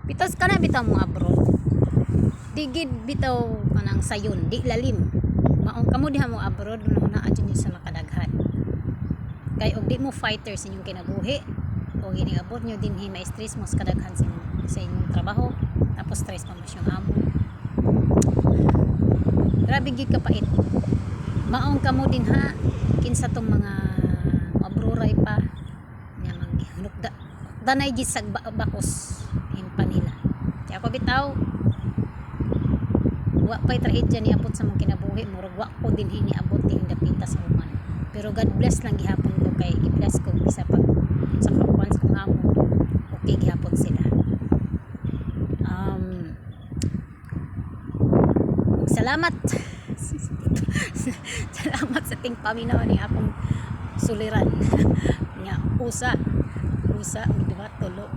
Pitas ka na bitaw mo abroad. Digid bitaw kanang sayon, di lalim. Maong kamo diha mo abroad na adyo sa makadaghan. Kay og di mo fighters inyong kinabuhi o giniabot nyo dinhi may stress mo sa kadaghan sa inyong trabaho, tapos stress pa mo siyang amo. Grabe gid ka pait. Maong kamo din ha kinsa tong mga mabruray pa nya manghunukda danay gid sag bakos in panila. Kaya ako bitaw wa pay trahedya ni abot sa mga kinabuhi, murag wa ko dinhi ni abot ding dapita sa human. Pero God bless lang gihapon ko kay i-bless ko bisa pag sa kapuan sa kong amo. Okay gihapon sila. Salamat. Salamat sa ting paminaw ni akong suliran. Nya usa diba tulo